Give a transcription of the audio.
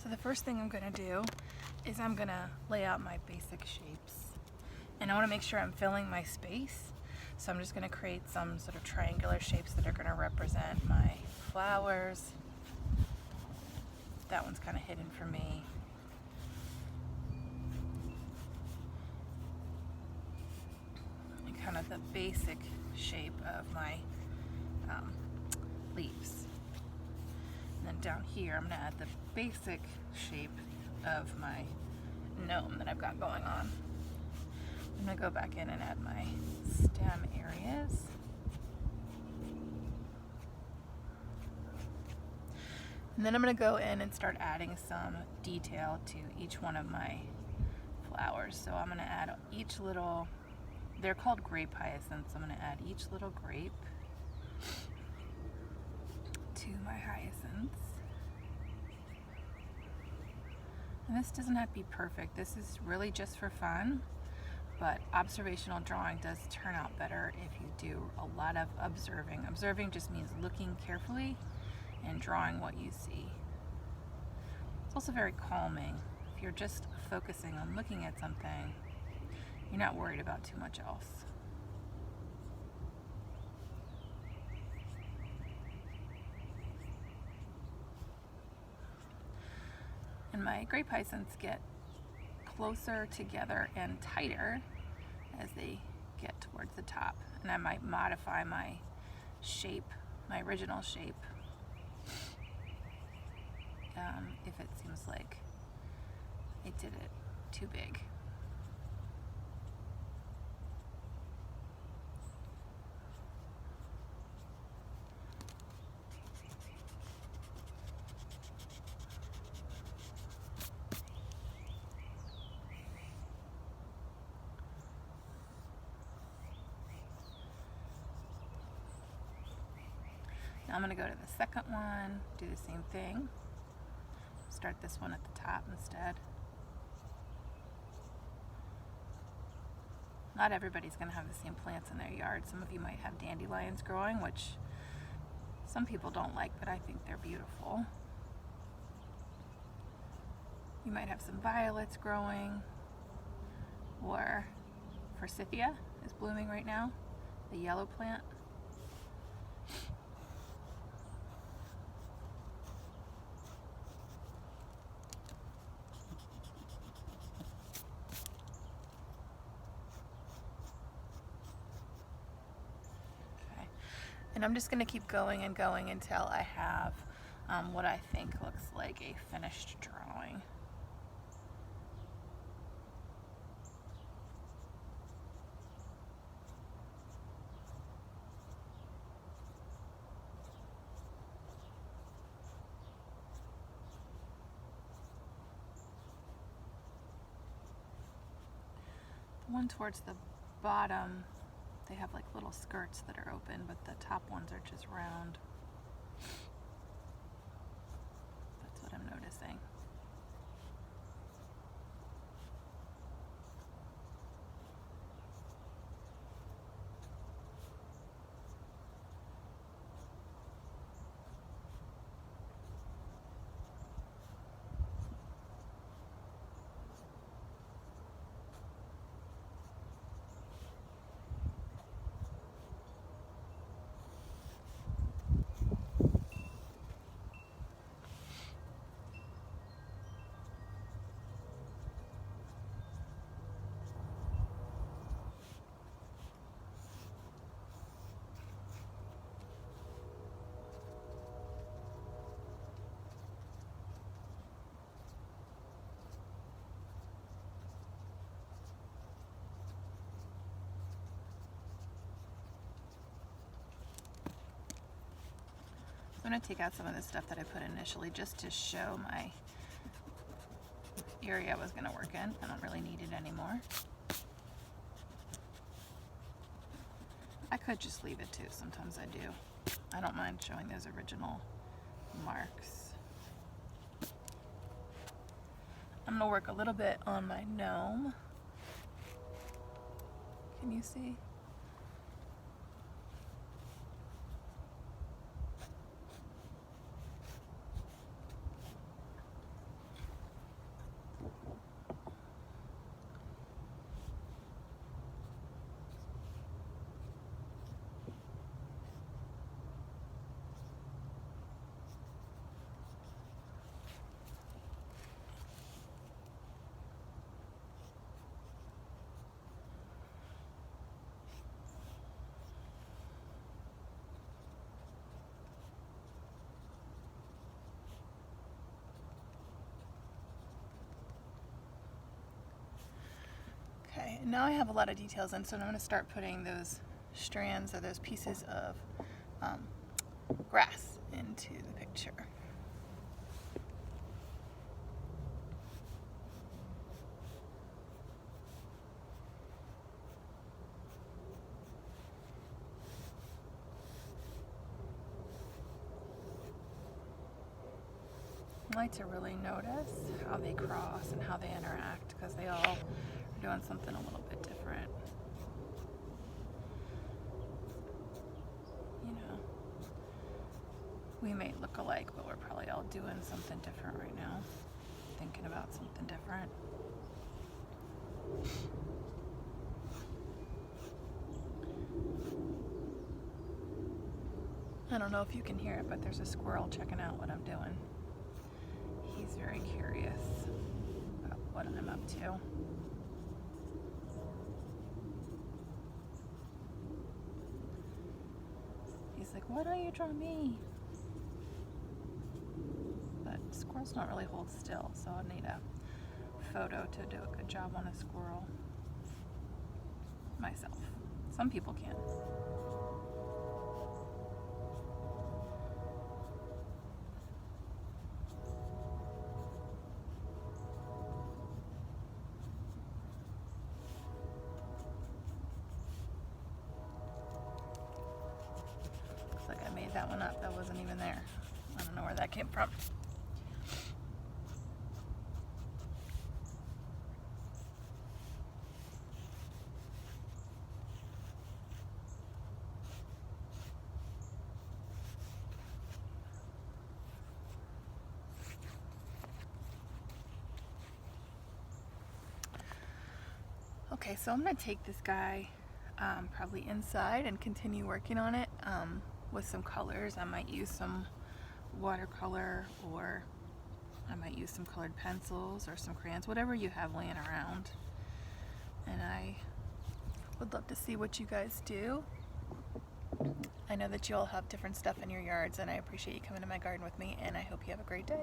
So the first thing I'm gonna do is I'm gonna lay out my basic shapes. And I wanna make sure I'm filling my space. So I'm just gonna create some sort of triangular shapes that are gonna represent my flowers. That one's kind of hidden for me. And kind of the basic shape of my leaves. And then down here, I'm gonna add the basic shape of my gnome that I've got going on. I'm gonna go back in and add my stem areas. And then I'm gonna go in and start adding some detail to each one of my flowers. So I'm gonna add each little, they're called grape hyacinths. I'm gonna add each little grape to my hyacinths. And this doesn't have to be perfect. This is really just for fun, but observational drawing does turn out better if you do a lot of observing. Observing just means looking carefully and drawing what you see. It's also very calming. If you're just focusing on looking at something, you're not worried about too much else. And my grape hyacinths get closer together and tighter as they get towards the top. And I might modify my shape, my original shape, if it seems like it did it too big. Now I'm going to go to the second one, do the same thing. Start this one at the top instead. Not everybody's going to have the same plants in their yard. Some of you might have dandelions growing, which some people don't like, but I think they're beautiful. You might have some violets growing, or forsythia is blooming right now, the yellow plant. And I'm just going to keep going and going until I have what I think looks like a finished drawing. The one towards the bottom, they have like little skirts that are open, but the top ones are just round. That's what I'm noticing. I'm going to take out some of the stuff that I put initially just to show my area I was going to work in. I don't really need it anymore. I could just leave it too, sometimes I do. I don't mind showing those original marks. I'm going to work a little bit on my gnome. Can you see? now I have a lot of details in, so I'm going to start putting those strands or those pieces of grass into the picture. I like to really notice how they cross and how they interact, because they all are doing something a little bit different. You know, we may look alike, but we're probably all doing something different right now, thinking about something different. I don't know if you can hear it, but there's a squirrel checking out what I'm doing. He's very curious about what I'm up to. He's like, why don't you draw me? But squirrels don't really hold still, so I need a photo to do a good job on a squirrel myself. Some people can. Looks like I made that one up. That wasn't even there. I don't know where that came from. Okay, so I'm going to take this guy probably inside and continue working on it with some colors. I might use some watercolor, or I might use some colored pencils or some crayons, whatever you have laying around. And I would love to see what you guys do. I know that you all have different stuff in your yards, and I appreciate you coming to my garden with me, and I hope you have a great day.